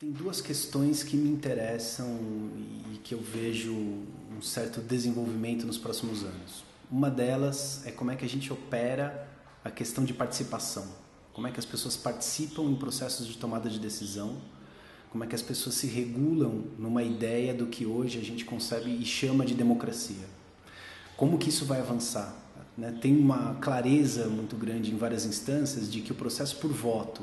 Tem duas questões que me interessam e que eu vejo um certo desenvolvimento nos próximos anos. Uma delas é como é que a gente opera a questão de participação. Como é que as pessoas participam em processos de tomada de decisão. Como é que as pessoas se regulam numa ideia do que hoje a gente concebe e chama de democracia. Como que isso vai avançar? Tem uma clareza muito grande em várias instâncias de que o processo por voto,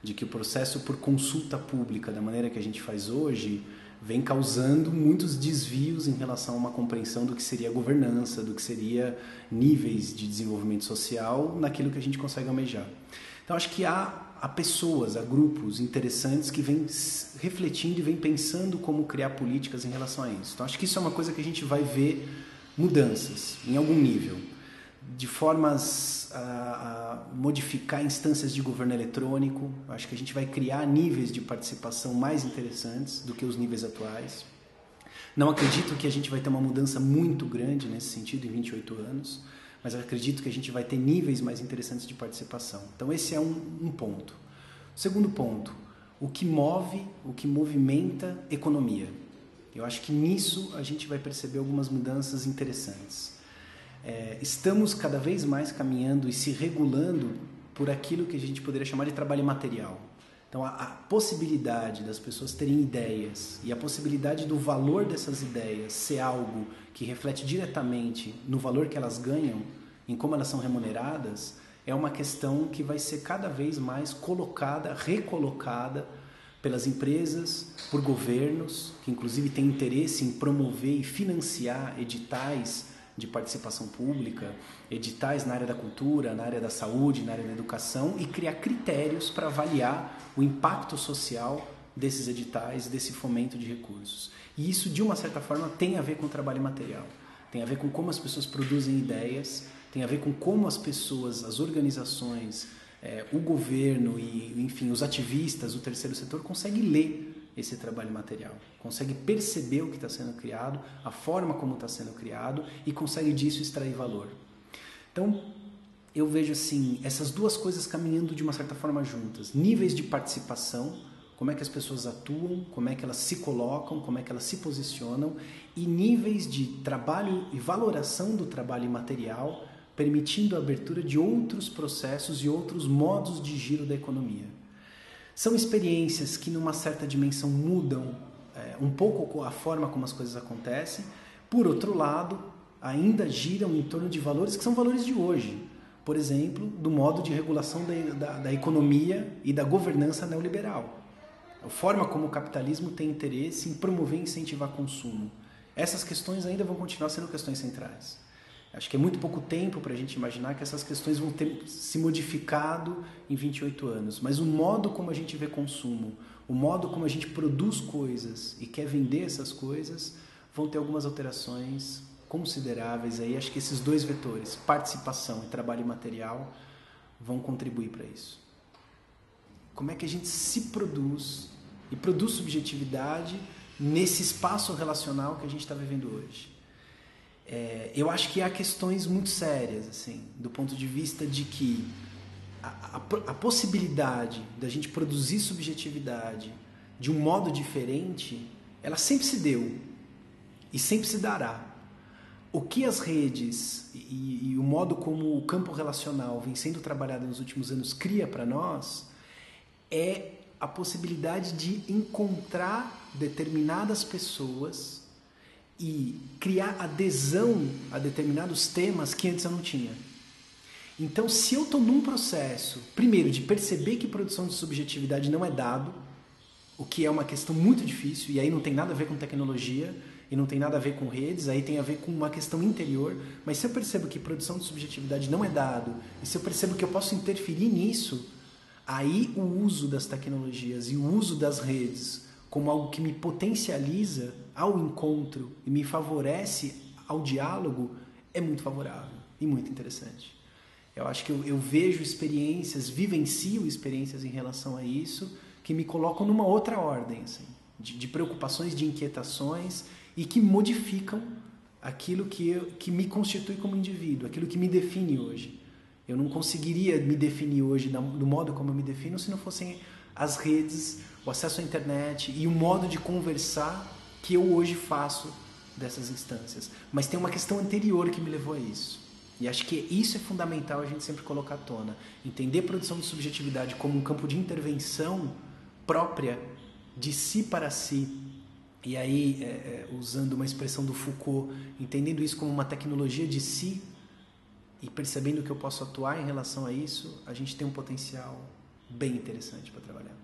de que o processo por consulta pública, da maneira que a gente faz hoje, vem causando muitos desvios em relação a uma compreensão do que seria governança, do que seria níveis de desenvolvimento social naquilo que a gente consegue almejar. Então, acho que há pessoas, há grupos interessantes que vêm refletindo e vêm pensando como criar políticas em relação a isso. Então, acho que isso é uma coisa que a gente vai ver mudanças em algum nível, de formas a modificar instâncias de governo eletrônico. Acho que a gente vai criar níveis de participação mais interessantes do que os níveis atuais. Não acredito que a gente vai ter uma mudança muito grande nesse sentido em 28 anos, mas acredito que a gente vai ter níveis mais interessantes de participação. Então esse é um ponto. O segundo ponto, o que move, o que movimenta economia. Eu acho que nisso a gente vai perceber algumas mudanças interessantes. Estamos cada vez mais caminhando e se regulando por aquilo que a gente poderia chamar de trabalho material. Então, a possibilidade das pessoas terem ideias e a possibilidade do valor dessas ideias ser algo que reflete diretamente no valor que elas ganham, em como elas são remuneradas, é uma questão que vai ser cada vez mais colocada, recolocada pelas empresas, por governos, que inclusive têm interesse em promover e financiar editais de participação pública, editais na área da cultura, na área da saúde, na área da educação, e criar critérios para avaliar o impacto social desses editais, desse fomento de recursos. E isso, de uma certa forma, tem a ver com o trabalho material, tem a ver com como as pessoas produzem ideias, tem a ver com como as pessoas, as organizações, o governo e, enfim, os ativistas, o terceiro setor conseguem ler esse trabalho material, consegue perceber o que está sendo criado, a forma como está sendo criado e consegue disso extrair valor. Então, eu vejo assim, essas duas coisas caminhando de uma certa forma juntas. Níveis de participação, como é que as pessoas atuam, como é que elas se colocam, como é que elas se posicionam, e níveis de trabalho e valoração do trabalho material, permitindo a abertura de outros processos e outros modos de giro da economia. São experiências que, numa certa dimensão, mudam um pouco a forma como as coisas acontecem. Por outro lado, ainda giram em torno de valores que são valores de hoje. Por exemplo, do modo de regulação da economia e da governança neoliberal. A forma como o capitalismo tem interesse em promover e incentivar consumo. Essas questões ainda vão continuar sendo questões centrais. Acho que é muito pouco tempo para a gente imaginar que essas questões vão ter se modificado em 28 anos. Mas o modo como a gente vê consumo, o modo como a gente produz coisas e quer vender essas coisas, vão ter algumas alterações consideráveis. Aí acho que esses dois vetores, participação e trabalho material, vão contribuir para isso. Como é que a gente se produz e produz subjetividade nesse espaço relacional que a gente está vivendo hoje? Eu acho que há questões muito sérias, assim, do ponto de vista de que a possibilidade da gente produzir subjetividade de um modo diferente, ela sempre se deu e sempre se dará. O que as redes e o modo como o campo relacional vem sendo trabalhado nos últimos anos cria para nós é a possibilidade de encontrar determinadas pessoas e criar adesão a determinados temas que antes eu não tinha. Então, se eu estou num processo, primeiro, de perceber que produção de subjetividade não é dado, o que é uma questão muito difícil, e aí não tem nada a ver com tecnologia, e não tem nada a ver com redes, aí tem a ver com uma questão interior, mas se eu percebo que produção de subjetividade não é dado, e se eu percebo que eu posso interferir nisso, aí o uso das tecnologias e o uso das redes como algo que me potencializa ao encontro e me favorece ao diálogo, é muito favorável e muito interessante. Eu acho que eu vejo experiências, vivencio experiências em relação a isso, que me colocam numa outra ordem, assim, de preocupações, de inquietações, e que modificam aquilo que me constitui como indivíduo, aquilo que me define hoje. Eu não conseguiria me definir hoje do modo como eu me defino se não fossem as redes, o acesso à internet e o modo de conversar que eu hoje faço dessas instâncias. Mas tem uma questão anterior que me levou a isso. E acho que isso é fundamental a gente sempre colocar à tona. Entender produção de subjetividade como um campo de intervenção própria de si para si. E aí, usando uma expressão do Foucault, entendendo isso como uma tecnologia de si e percebendo que eu posso atuar em relação a isso, a gente tem um potencial bem interessante para trabalhar.